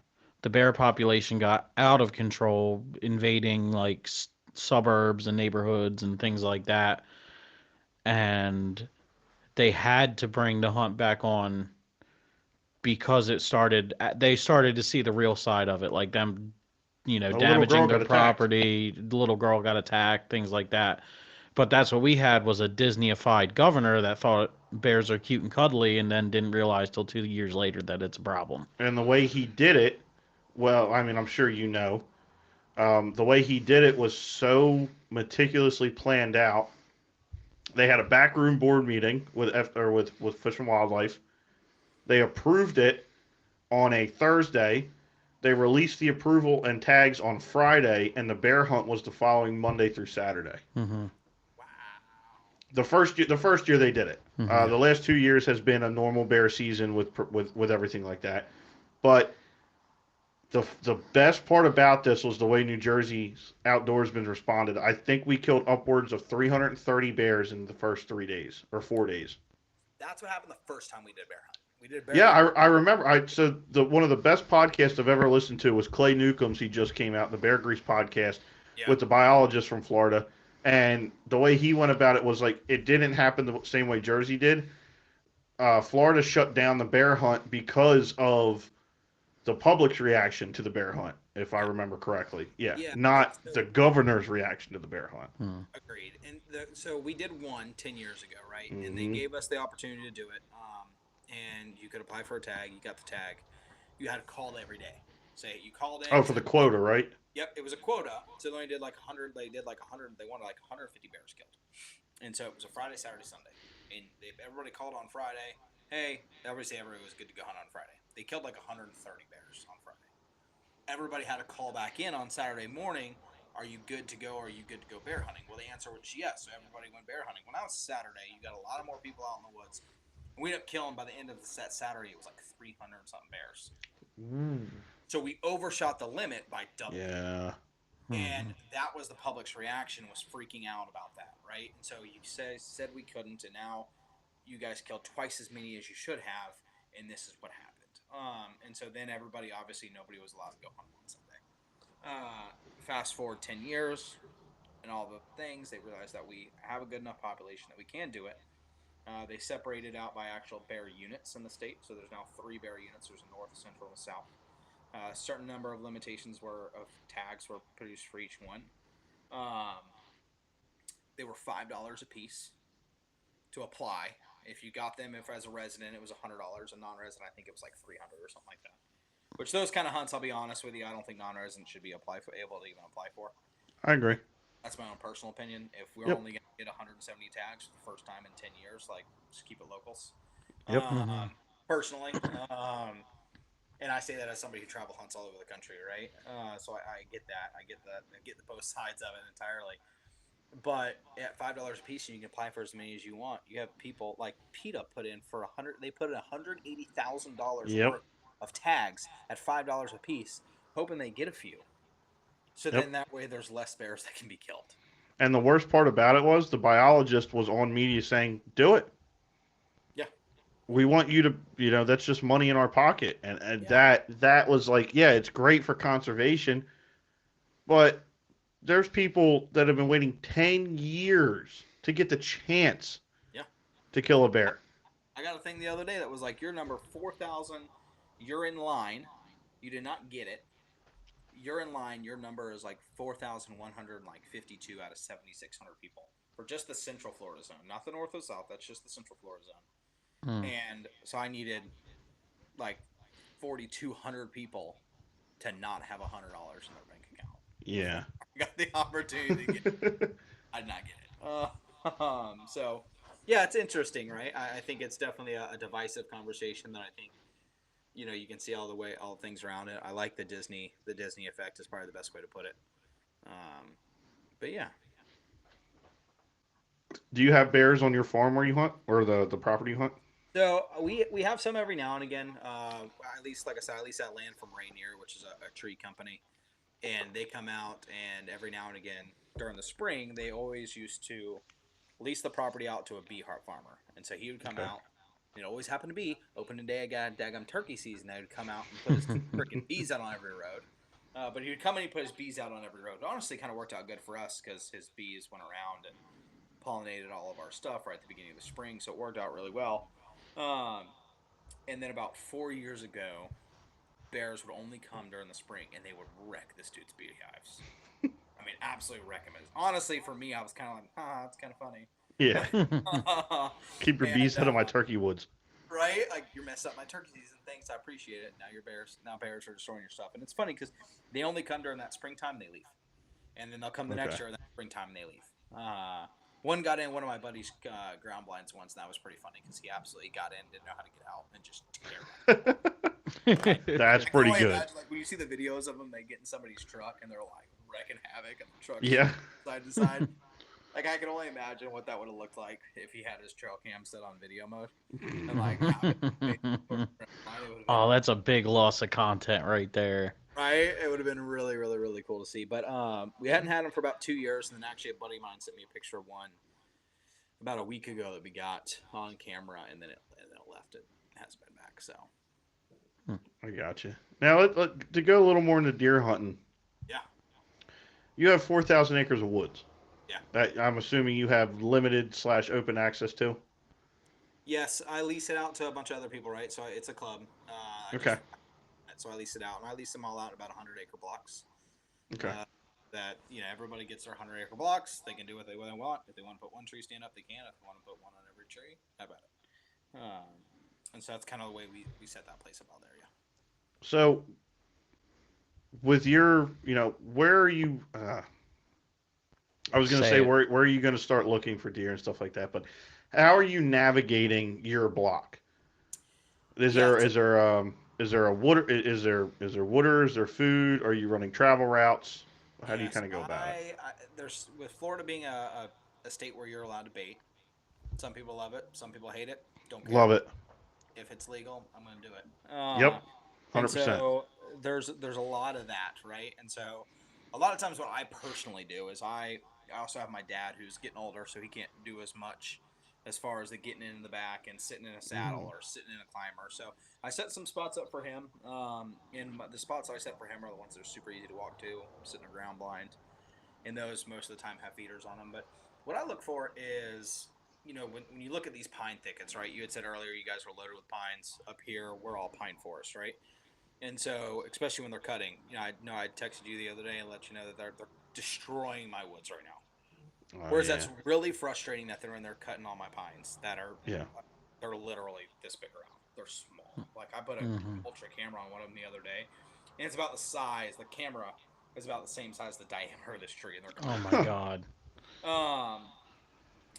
The bear population got out of control, invading like suburbs and neighborhoods and things like that, and they had to bring the hunt back on because they started to see the real side of it, like them, A little damaging girl their got attacked. property, the little girl got attacked, things like that. But that's what we had was a Disneyified governor that thought bears are cute and cuddly and then didn't realize till 2 years later that it's a problem. And the way he did it, well, I mean, I'm sure you know, the way he did it was so meticulously planned out. They had a backroom board meeting with Fish and Wildlife. They approved it on a Thursday. They released the approval and tags on Friday, and the bear hunt was the following Monday through Saturday. Mm-hmm. wow. The first year they did it. Mm-hmm. The last 2 years has been a normal bear season with everything like that. But the best part about this was the way New Jersey's outdoorsmen responded. I think we killed upwards of 330 bears in the first 3 days or 4 days. That's what happened the first time we did bear hunt. We did bear Yeah, hunt. I remember. So the one of the best podcasts I've ever listened to was Clay Newcomb's. He just came out, the Bear Grease podcast, Yeah. with the biologist from Florida, and the way he went about it was like it didn't happen the same way Jersey did. Florida shut down the bear hunt because of the public's reaction to the bear hunt, if I Yeah. remember correctly. Yeah, Yeah. And not the so governor's reaction to the bear hunt. agreed. And so we did one 10 years ago, right? And they Hmm. gave us the opportunity to do it. And you could apply for a tag. You got the tag. You had to call every day. Say you called Oh, in. for the Said, quota, right? yep, it was a quota. So they only did like 100. They did like 100. They wanted like 150 bears killed. And so it was a Friday, Saturday, Sunday. And everybody called on Friday. Hey, everybody was good to go hunt on Friday. They killed like 130 bears on Friday. Everybody had to call back in on Saturday morning. Are you good to go? Are you good to go bear hunting? Well, the answer was yes. So everybody went bear hunting. Well, now it's Saturday. You got a lot of more people out in the woods. We ended up killing by the end of the set Saturday. It was like 300 something bears. Mm. So we overshot the limit by double. Yeah. Mm-hmm. And that was the public's reaction, was freaking out about that, right? And so you said we couldn't, and now you guys killed twice as many as you should have, and this is what happened. And so then everybody, obviously, nobody was allowed to go hunt on Sunday. Fast forward 10 years and all the things, they realized that we have a good enough population that we can do it. They separated out by actual bear units in the state, so there's now three bear units. There's a north, a central, and a south. A certain number of limitations were of tags were produced for each one. Um, they were $5 a piece to apply. If you got them, if as a resident, it was $100. A non-resident, I think it was like 300 or something like that. Which those kind of hunts, I'll be honest with you, I don't think non-residents should be able to even apply for. I agree. That's my own personal opinion. If we're Yep. only going to get 170 tags for the first time in 10 years, like just keep it locals. Yep. Mm-hmm. Personally, and I say that as somebody who travel hunts all over the country, right? So I get that. I get that. I get the both sides of it entirely. But at $5 a piece, and you can apply for as many as you want. You have people like PETA put in for 100. They put in $180,000 Yep. worth of tags at $5 a piece, hoping they get a few. So Yep. then that way, there's less bears that can be killed. And the worst part about it was the biologist was on media saying, "Do it. Yeah, We want you to, that's just money in our pocket." And yeah, that was like, yeah, it's great for conservation, but there's people that have been waiting 10 years to get the chance yeah. to kill a bear. I got a thing the other day that was like, your number 4,000. You're in line. You did not get it. You're in line. Your number is like 4,152 out of 7,600 people. for just the Central Florida zone, not the North or South. That's just the Central Florida zone. Mm. And so I needed like 4,200 people to not have $100 in their bank account before Yeah. I got the opportunity to get. I did not get it. So yeah, it's interesting, right? I think it's definitely a divisive conversation that I think you can see all the things around it. I like the Disney effect is probably the best way to put it. Um, but yeah, Do you have bears on your farm where you hunt, or the property you hunt? so we have some every now and again. At least like I said, I lease that land from Rainier, which is a tree company, and they come out and every now and again during the spring they always used to lease the property out to a bee heart farmer, and so he would come Okay. out. It always happened to be opening day of daggum turkey season. They would come out and put his freaking bees out on every road. But he would come and he put his bees out on every road. It honestly kind of worked out good for us because his bees went around and pollinated all of our stuff right at the beginning of the spring, so it worked out really well. Um, and then about 4 years ago, bears would only come during the spring and they would wreck this dude's beehives. I mean, absolutely wreck him. Honestly, for me, I was kind of like, it's kind of funny. Yeah. Like, Keep your bees and out of my turkey woods. right, like you're messing up my turkey season. Thanks, I appreciate it. Now bears are destroying your stuff, and it's funny because they only come during that springtime. They leave, and then they'll come the Okay. next year in that springtime and they leave. One got in one of my buddy's ground blinds once, and that was pretty funny because he absolutely got in, didn't know how to get out, and just tear. Right? That's I can pretty only good. imagine, like when you see the videos of them, they get in somebody's truck and they're like wrecking havoc, and the truck's Yeah. side to side. Like I can only imagine what that would have looked like if he had his trail cam set on video mode, and like how it would have been Oh, that's a big loss of content right there. right. It would have been really, really, really cool to see. But we hadn't had him for about 2 years, and then actually a buddy of mine sent me a picture of one about a week ago that we got on camera, and then it left. It hasn't been back. So I got you. Now, to go a little more into deer hunting, yeah, you have 4,000 acres of woods. yeah. That I'm assuming you have limited slash open access to. Yes, I lease it out to a bunch of other people, right? So it's a club. I Okay. just so I lease it out, and I lease them all out about 100-acre blocks. Okay. That everybody gets their 100-acre blocks. They can do what they want. If they want to put one tree stand up, they can. If they want to put one on every tree, how about it? And so that's kind of the way we set that place up out there. Yeah. So, with your, where are you? I was going to say Say it. where are you going to start looking for deer and stuff like that, but how are you navigating your block? Is Yeah. there is there a wood is there water? Is there food? Are you running travel routes? How do you Yes. kind of go about it? There's with Florida being a state where you're allowed to bait. Some people love it. Some people hate it. Don't care. Love it. If it's legal, I'm going to do it. Yep. And 100%. so there's a lot of that, right? And so a lot of times what I personally do is I also have my dad who's getting older, so he can't do as much as far as the getting in the back and sitting in a saddle Mhm. or sitting in a climber. So I set some spots up for him. And the spots I set for him are the ones that are super easy to walk to. Sit in a ground blind, and those most of the time have feeders on them. But what I look for is, when you look at these pine thickets, right? You had said earlier you guys were loaded with pines. Up here, we're all pine forest, right? And so, especially when they're cutting, I texted you the other day and let you know that they're destroying my woods right now. Oh Whereas yeah. that's really frustrating that they're in there cutting all my pines that are Yeah. they're literally this big around. They're small. Like I put a Hmm. ultra camera on one of them the other day, and it's about the size. The camera is about the same size as the diameter of this tree, and they're Oh cutting my Huh. God. it.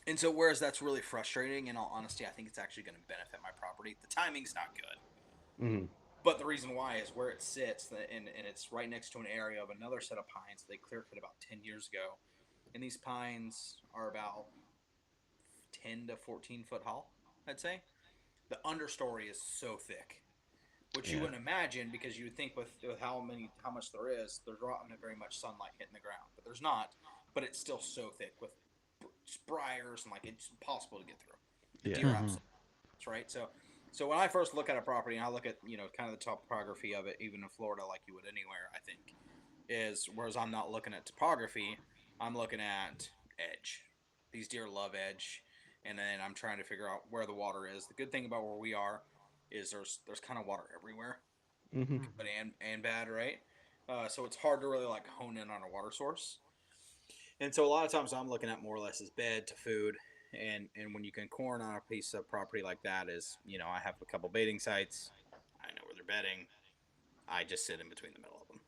And so whereas that's really frustrating, in all honesty, I think it's actually going to benefit my property. The timing's not good. Mhm. But the reason why is where it sits, and it's right next to an area of another set of pines that they clear cut about 10 years ago. And these pines are about 10 to 14 foot tall, I'd say. The understory is so thick, which you Yeah. wouldn't imagine because you would think with how much there is, there's not very much sunlight hitting the ground, but there's not. But it's still so thick with briars and like it's impossible to get through. The Yeah. deer Hmm. absolutely, right? So when I first look at a property and I look at kind of the topography of it, even in Florida, like you would anywhere, I think is whereas I'm not looking at topography, I'm looking at edge. These deer love edge, and then I'm trying to figure out where the water is. The good thing about where we are is there's kind of water everywhere, Mhm. good and bad, right? So it's hard to really like hone in on a water source. And so a lot of times I'm looking at more or less as bed to food. And when you can corn on a piece of property like that is, I have a couple baiting sites. I know where they're bedding. I just sit in between the middle of them.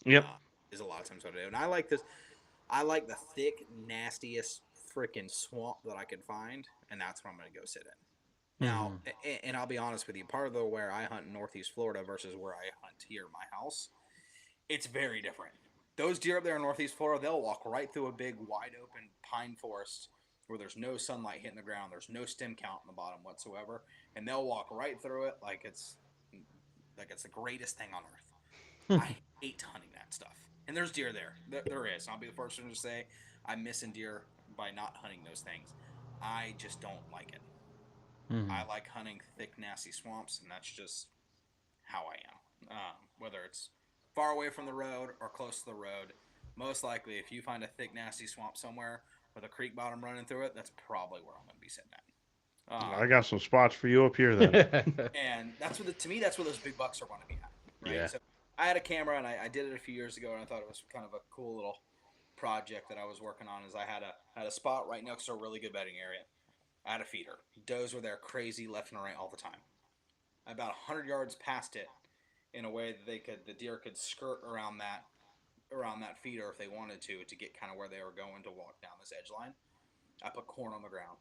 Yep. Is a lot of times what I do. And I like this. I like the thick, nastiest freaking swamp that I can find, and that's where I'm going to go sit in. Now, Mm-hmm. and I'll be honest with you, part of the where I hunt in Northeast Florida versus where I hunt here in my house, it's very different. Those deer up there in Northeast Florida, they'll walk right through a big, wide open pine forest where there's no sunlight hitting the ground, there's no stem count in the bottom whatsoever, and they'll walk right through it like it's the greatest thing on earth. I hate hunting that stuff. And there's deer there. There is. I'll be the first one to say I'm missing deer by not hunting those things. I just don't like it. Mm-hmm. I like hunting thick, nasty swamps, and that's just how I am. Whether it's far away from the road or close to the road, most likely if you find a thick, nasty swamp somewhere with a creek bottom running through it, that's probably where I'm going to be sitting at. I got some spots for you up here then. And that's what to me that's where those big bucks are going to be at, right? Yeah. So I had a camera and I did it a few years ago, and I thought it was kind of a cool little project that I was working on. Is I had a spot right next to a really good bedding area. I had a feeder. Does were there crazy left and right all the time. About 100 yards past it, in a way that the deer could skirt around that feeder if they wanted to get kind of where they were going to walk down this edge line. I put corn on the ground.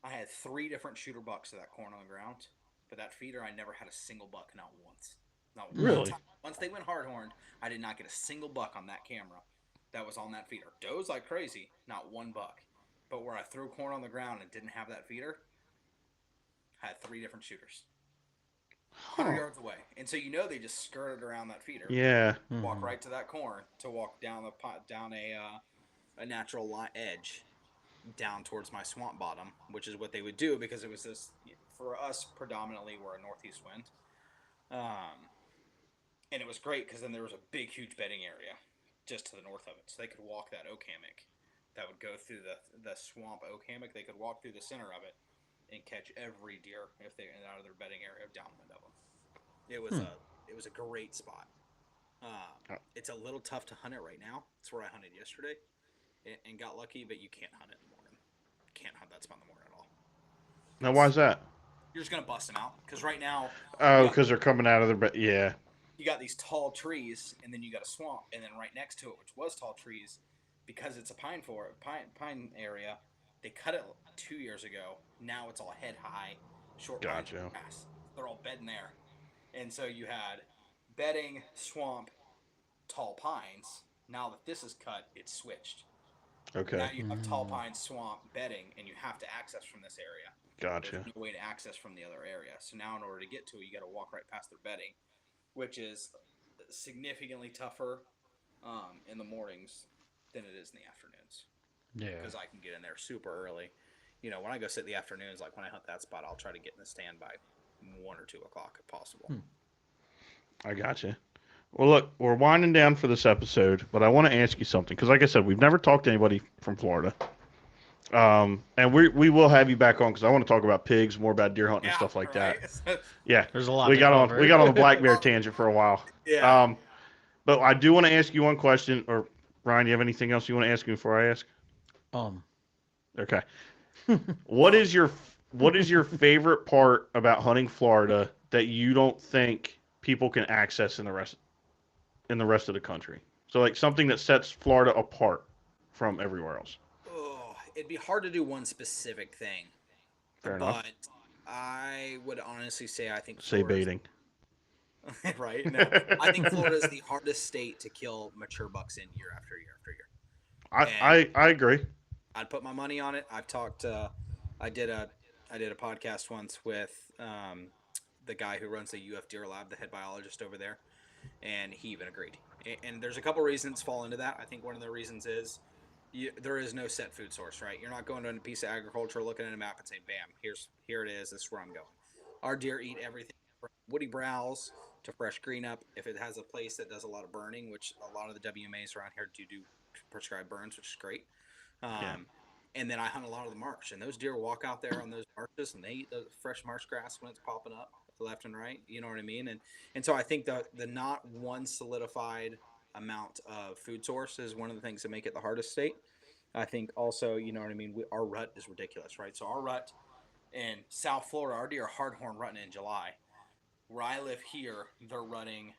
I had 3 different shooter bucks of that corn on the ground, but that feeder I never had a single buck, not once, not one Really? time. Once they went hard horned, I did not get a single buck on that camera that was on that feeder. Does like crazy, not one buck. But where I threw corn on the ground and didn't have that feeder, I had 3 different shooters, 100 yards away, and so they just skirted around that feeder, Yeah. walk Mm-hmm. right to that corn to walk down a natural edge down towards my swamp bottom, which is what they would do because it was this for us predominantly we're a northeast wind, um, and it was great because then there was a big huge bedding area just to the north of it, so they could walk that oak hammock that would go through the swamp oak hammock. They could walk through the center of it and catch every deer if they out of their bedding area downwind of them. It was Hmm. a great spot. It's a little tough to hunt it right now. It's where I hunted yesterday and got lucky, but you can't hunt it in the morning. Can't hunt that spot in the morning at all. Now, why It's is that? You're just gonna bust them out because right now you Oh, got because they're coming out of their bed. Yeah. you got these tall trees, and then you got a swamp, and then right next to it, which was tall trees, because it's a pine area. They cut it 2 years ago. Now it's all head high, short pines Gotcha. grass. They're all bedding there, and so you had bedding, swamp, tall pines. Now that this is cut, it's switched. Now Okay. you have tall pine, swamp, bedding, and you have to access from this area. There's Gotcha. no way to access from the other area. So now, in order to get to it, you got to walk right past their bedding, which is significantly tougher in the mornings than it is in the afternoons Yeah. because I can get in there super early. When I go sit in the afternoons, like when I hunt that spot, I'll try to get in the stand by 1 or 2 o'clock if possible. Hmm. I gotcha. Well, look, we're winding down for this episode, but I want to ask you something because, like I said, we've never talked to anybody from Florida. And we will have you back on because I want to talk about pigs, more about deer hunting and Yeah, stuff like right. that. Yeah, There's a lot we to got on we cover. got on a black bear tangent for a while. Yeah. Um, but I do want to ask you one question. Or Ryan, you have anything else you want to ask me before I ask? um. Okay. What is your what is your favorite part about hunting Florida that you don't think people can access in the rest of the country? So like something that sets Florida apart from everywhere else. Oh, it'd be hard to do one specific thing, Fair enough. but I would honestly say I think Say Florida's baiting. right. No, I think Florida is the hardest state to kill mature bucks in year after year after year. I, And I I agree. I'd put my money on it. I've talked. I did a I did a podcast once with the guy who runs the UF Deer Lab, the head biologist over there, and he even agreed. And there's a couple reasons fall into that. I think one of the reasons is there is no set food source, right? You're not going to a piece of agriculture, looking at a map, and saying, "Bam, here it is. This is where I'm going." Our deer eat everything from woody browse to fresh green up. If it has a place that does a lot of burning, which a lot of the WMAs around here do prescribe burns, which is great. Yeah. Um, and then I hunt a lot of the marsh, and those deer walk out there on those marshes, and they eat the fresh marsh grass when it's popping up left and right. You know what I mean? And so I think the not one solidified amount of food source is one of the things that make it the hardest state. I think also, you know what I mean. Our rut is ridiculous, right? So our rut in South Florida, our deer are hardhorn rutting in July. Where I live here, they're rutting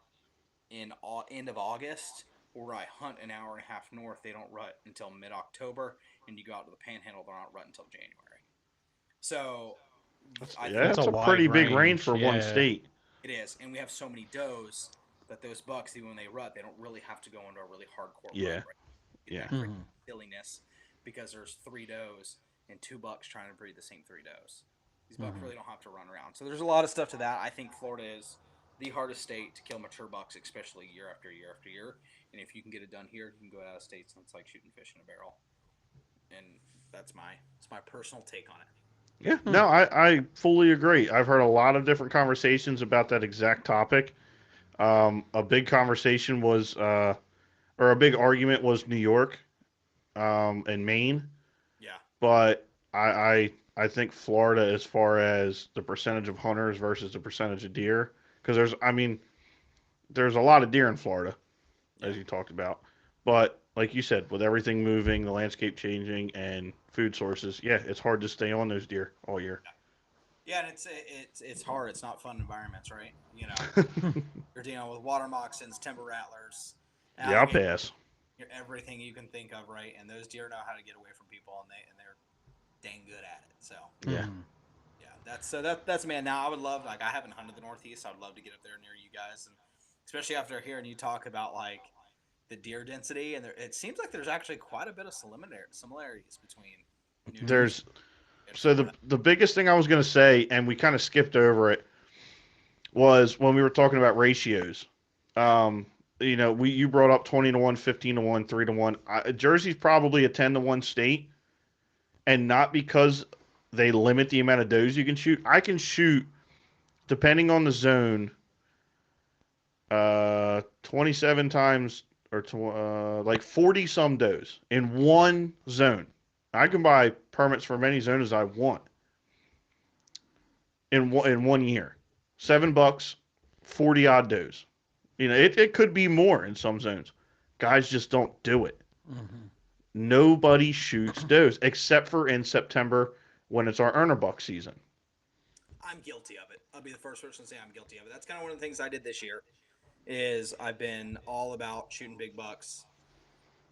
in end of August. Where I hunt an hour and a half north, they don't rut until mid October, and you go out to the Panhandle, they're not rut until January. So I Yeah, think That's a that's a wide pretty big range range. for one Yeah. state. it is, and we have so many does that those bucks, even when they rut, they don't really have to go into a really hardcore rut, Yeah, right? yeah, That creates Hmm. silliness because there's three does and two bucks trying to breed the same three does. These bucks Hmm. really don't have to run around. So there's a lot of stuff to that. I think Florida is the hardest state to kill mature bucks, especially year after year after year. And if you can get it done here, you can go out of state, and it's like shooting fish in a barrel. And that's my personal take on it. yeah. Hmm. No, I fully agree. I've heard a lot of different conversations about that exact topic. A big conversation was, or a big argument was New York, and Maine, Yeah, but I think Florida, as far as the percentage of hunters versus the percentage of deer, because there's a lot of deer in Florida, yeah. as you talked about, but like you said, with everything moving, the landscape changing, and food sources, yeah, it's hard to stay on those deer all year. Yeah, and it's hard. It's not fun environments, right? You know, you're dealing with water moccasins, timber rattlers, Yeah, I'll alligators, pass. everything you can think of, right? And those deer know how to get away from people, and they're dang good at it. So Yeah. Hmm. yeah, that's man. Now I would love, like, I haven't hunted the Northeast. I would love to get up there near you guys, and especially after hearing you talk about like the deer density, and it seems like there's actually quite a bit of similarities between New Jersey There's and so the Florida. the biggest thing I was gonna say, and we kind of skipped over it, was when we were talking about ratios. Yeah, Um, we you brought up 20 to 1, 15 to 1, 3 to 1. Jersey's probably a 10 to 1 state, and not because they limit the amount of does you can shoot. I can shoot, depending on the zone, 27 times or like 40 some does in one zone. I can buy permits for many zones as I want in one year. yeah. $7, 40 odd does. It could be more in some zones. Yep. Guys just don't do it. Hmm. Yeah. Nobody shoots does except for in September when it's our earner buck season. I'm guilty of it. I'll be the first person to say I'm guilty of it. That's kind of one of the things I did this year. Is I've been all about shooting big bucks,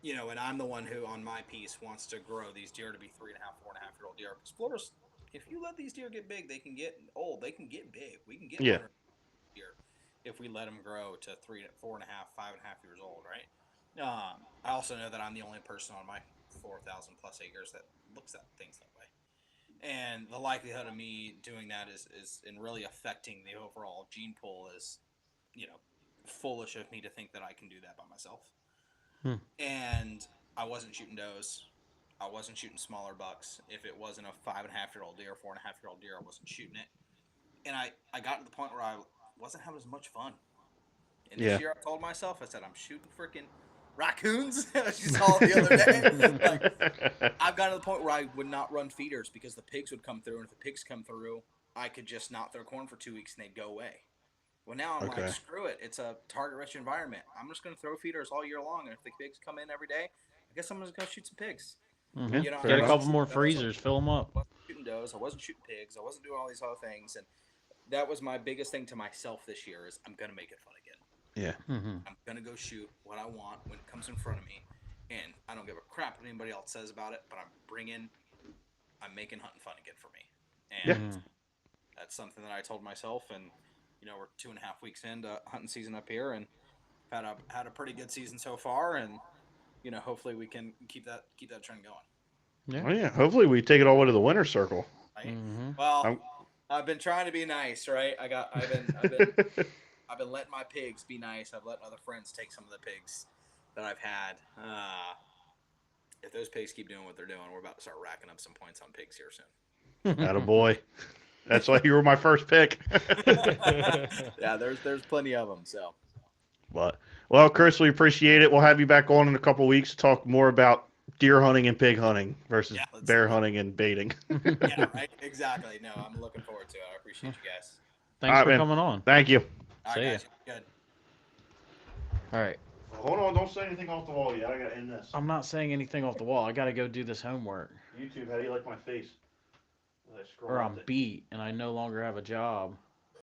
and I'm the one who on my piece wants to grow these deer to be 3.5, 4.5 year old deer. Because Florida's, if you let these deer get big, they can get old. They can get big. We can get Yeah, 100 deer if we let them grow to 3, 4.5, 5.5 years old, right? I also know that I'm the only person on my 4,000 plus acres that looks at things that way, and the likelihood of me doing that is in really affecting the overall gene pool is, you know, foolish of me to think that I can do that by myself. Hmm. And I wasn't shooting does. I wasn't shooting smaller bucks. If it wasn't a 5.5 year old deer, 4.5 year old deer, I wasn't shooting it. And I got to the point where I wasn't having as much fun. And this yeah, year I told myself, I said, I'm shooting freaking raccoons, as you saw the other day. Like, I've gotten to the point where I would not run feeders because the pigs would come through. And if the pigs come through, I could just not throw corn for 2 weeks and they'd go away. Well, now I'm like, okay, screw it. It's a target-rich environment. I'm just going to throw feeders all year long, and if the pigs come in every day, I guess I'm just going to shoot some pigs. Hmm. yeah, I fair Get a enough. couple wasn't more shooting does. I freezers, fill them up. wasn't shooting does. I wasn't shooting pigs. I wasn't doing all these other things, and that was my biggest thing to myself this year is I'm going to make it fun again. Yeah, Hmm. I'm going to go shoot what I want when it comes in front of me, and I don't give a crap what anybody else says about it, but I'm making hunting fun again for me, yeah. and that's something that I told myself, and we're 2.5 weeks into hunting season up here, and had a pretty good season so far, and hopefully we can keep that trend going. Yeah. Well, yeah. Hopefully, we take it all the way to the winner's circle. Right? Hmm. Well, I'm. I've been trying to be nice, right? I've been letting my pigs be nice. I've let other friends take some of the pigs that I've had. If those pigs keep doing what they're doing, we're about to start racking up some points on pigs here Attaboy. That's why you were my first pick. soon. Yeah, there's plenty of them. So But well, Chris, we appreciate it. We'll have you back on in a couple weeks to talk more about deer hunting and pig hunting versus yeah, bear hunting and baiting. yeah, right, exactly. No, I'm looking forward to it. I appreciate you guys. All Thanks right, for man. coming on. Thank you. All right, See ya. guys, good. All right. hold on, don't say anything off the wall yet. I gotta end this. I'm not saying anything off the wall. I got to go do this homework, YouTube, how do you like my face? As I scroll or out I'm beat and I no longer have a job.